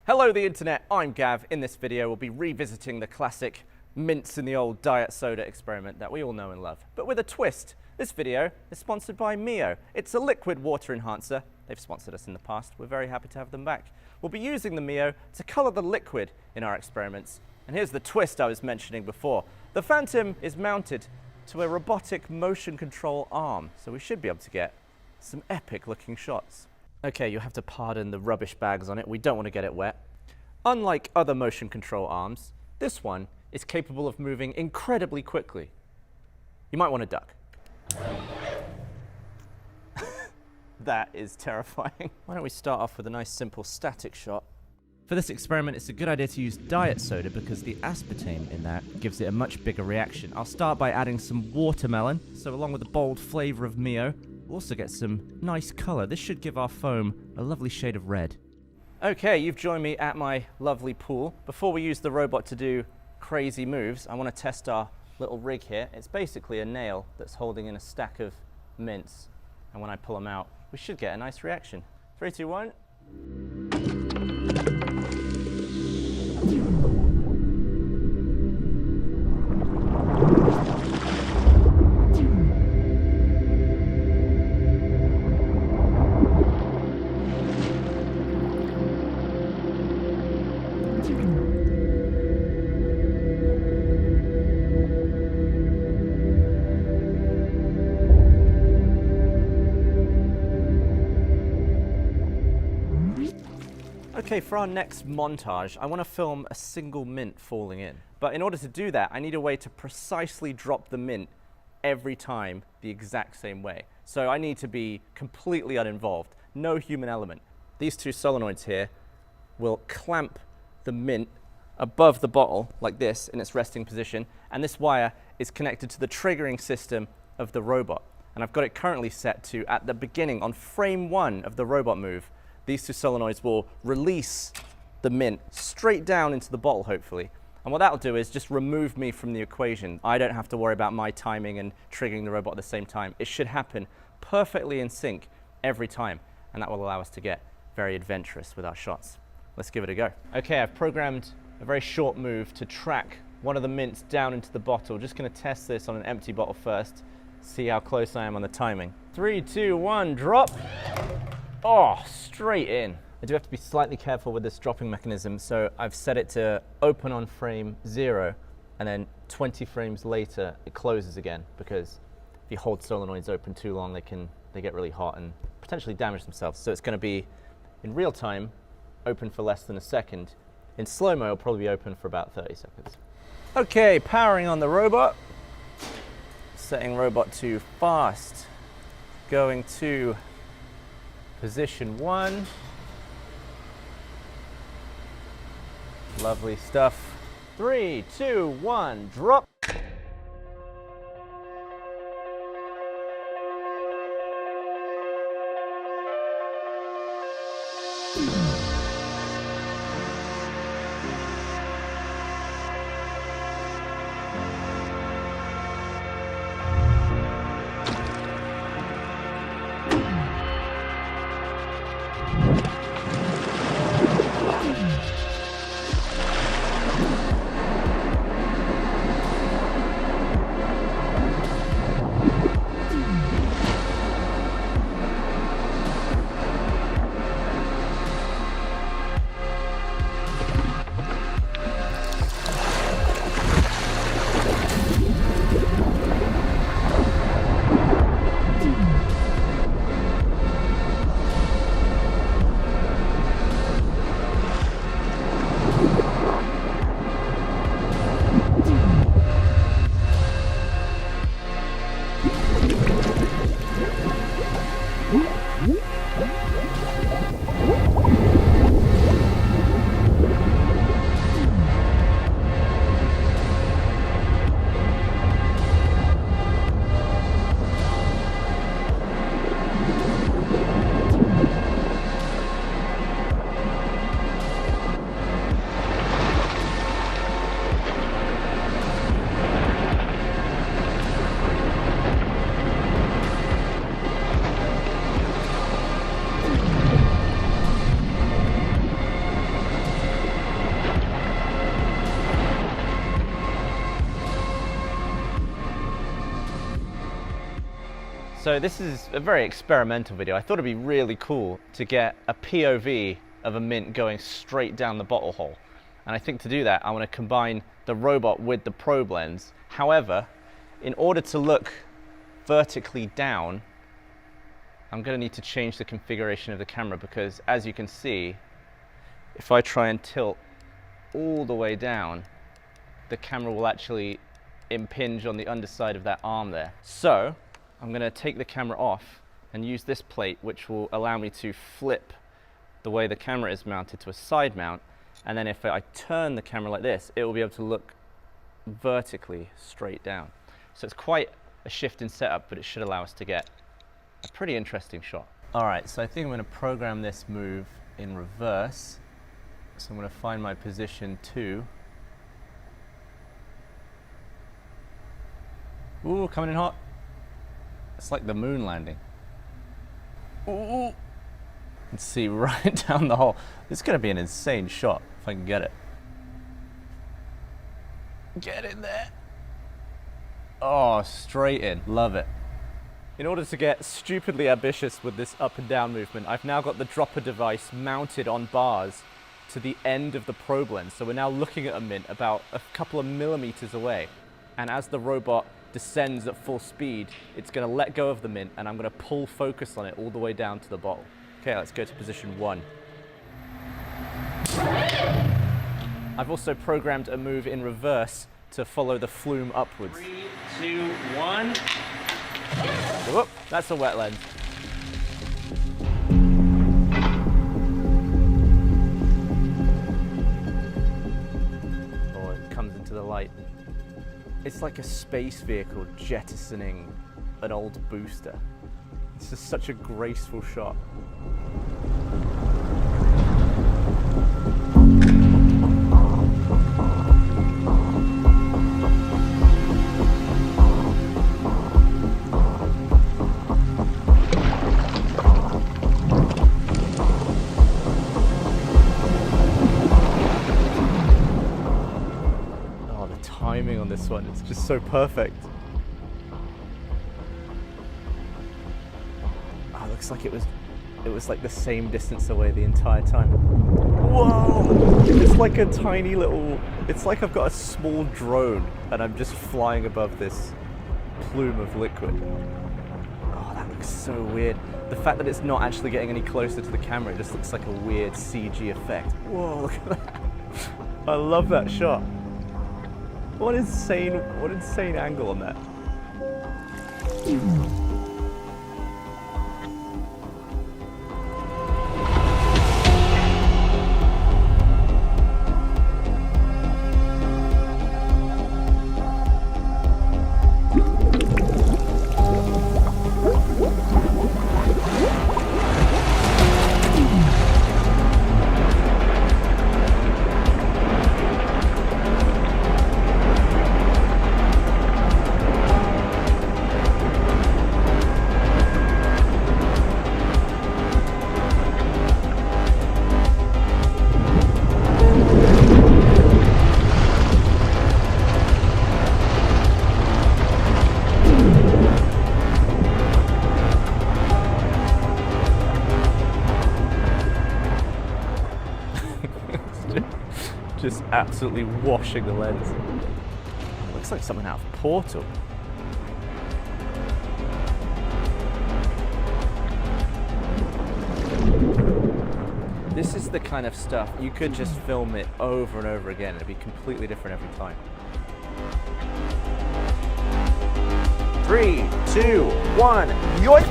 Hello the internet, I'm Gav. In this video we'll be revisiting the classic mints in the old diet soda experiment that we all know and love, but with a twist. This video is sponsored by Mio. It's a liquid water enhancer. They've sponsored us in the past. We're very happy to have them back. We'll be using the Mio to color the liquid in our experiments. And here's the twist I was mentioning before. The Phantom is mounted to a robotic motion control arm, so we should be able to get some epic looking shots. Okay, you have to pardon the rubbish bags on it. We don't want to get it wet. Unlike other motion control arms, this one is capable of moving incredibly quickly. You might want to duck. That is terrifying. Why don't we start off with a nice simple static shot. For this experiment, it's a good idea to use diet soda because the aspartame in that gives it a much bigger reaction. I'll start by adding some watermelon, so along with the bold flavor of Mio, we'll also get some nice color. This should give our foam a lovely shade of red. Okay, you've joined me at my lovely pool. Before we use the robot to do crazy moves, I want to test our little rig here. It's basically a nail that's holding in a stack of mints, and when I pull them out, we should get a nice reaction. 3, 2, 1. Okay, for our next montage, I want to film a single mint falling in. But in order to do that, I need a way to precisely drop the mint every time the exact same way. So I need to be completely uninvolved, no human element. These two solenoids here will clamp the mint above the bottle like this in its resting position, and this wire is connected to the triggering system of the robot. And I've got it currently set to, at the beginning, on frame 1 of the robot move, these two solenoids will release the mint straight down into the bottle, hopefully. And what that'll do is just remove me from the equation. I don't have to worry about my timing and triggering the robot at the same time. It should happen perfectly in sync every time, and that will allow us to get very adventurous with our shots. Let's give it a go. Okay, I've programmed a very short move to track one of the mints down into the bottle. Just gonna test this on an empty bottle first, see how close I am on the timing. 3, 2, 1, drop. Oh, straight in. I do have to be slightly careful with this dropping mechanism, so I've set it to open on frame 0, and then 20 frames later it closes again, because if you hold solenoids open too long, they get really hot and potentially damage themselves. So it's going to be, in real time, open for less than a second. In slow-mo, it'll probably be open for about 30 seconds. Okay, powering on the robot. Setting robot to fast. Going to position 1. Lovely stuff. 3, 2, 1, drop. So this is a very experimental video. I thought it'd be really cool to get a POV of a mint going straight down the bottle hole. And I think to do that, I want to combine the robot with the probe lens. However, in order to look vertically down, I'm going to need to change the configuration of the camera, because as you can see, if I try and tilt all the way down, the camera will actually impinge on the underside of that arm there. So I'm going to take the camera off and use this plate, which will allow me to flip the way the camera is mounted to a side mount. And then if I turn the camera like this, it will be able to look vertically straight down. So it's quite a shift in setup, but it should allow us to get a pretty interesting shot. All right, so I think I'm going to program this move in reverse. So I'm going to find my position 2. Ooh, coming in hot. It's like the moon landing. Ooh. Let's see, right down the hole. This is going to be an insane shot if I can get it. Get in there. Oh, straight in. Love it. In order to get stupidly ambitious with this up and down movement, I've now got the dropper device mounted on bars to the end of the probe lens. So we're now looking at a mint about a couple of millimeters away. And as the robot descends at full speed, it's going to let go of the mint, and I'm going to pull focus on it all the way down to the bottle. Okay, let's go to position 1. I've also programmed a move in reverse to follow the flume upwards. 3, 2, 1. Whoop, that's a wet lens. Oh, it comes into the light. It's like a space vehicle jettisoning an old booster. It's just such a graceful shot. Timing on this one, it's just so perfect. Oh, it looks like it was like the same distance away the entire time. Whoa! It's like a tiny little, it's like I've got a small drone and I'm just flying above this plume of liquid. Oh, that looks so weird. The fact that it's not actually getting any closer to the camera, it just looks like a weird CG effect. Whoa, look at that. I love that shot. What insane angle on that. Just absolutely washing the lens. It looks like something out of Portal. This is the kind of stuff you could just film it over and over again. It'd be completely different every time. 3, 2, 1, yoink!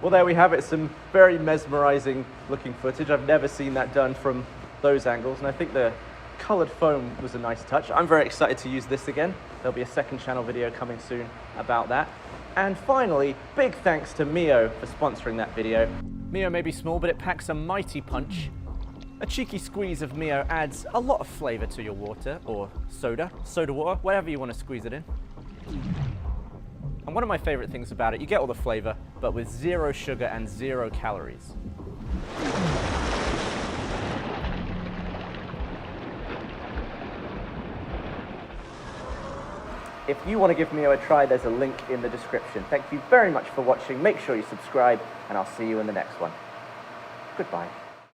Well, there we have it, some very mesmerizing looking footage. I've never seen that done from those angles, and I think the colored foam was a nice touch. I'm very excited to use this again. There'll be a second channel video coming soon about that. And finally, big thanks to Mio for sponsoring that video. Mio may be small, but it packs a mighty punch. A cheeky squeeze of Mio adds a lot of flavor to your water, or soda water, whatever you want to squeeze it in. And one of my favorite things about it, you get all the flavor, but with 0 sugar and 0 calories. If you want to give Mio a try, there's a link in the description. Thank you very much for watching. Make sure you subscribe, and I'll see you in the next one. Goodbye.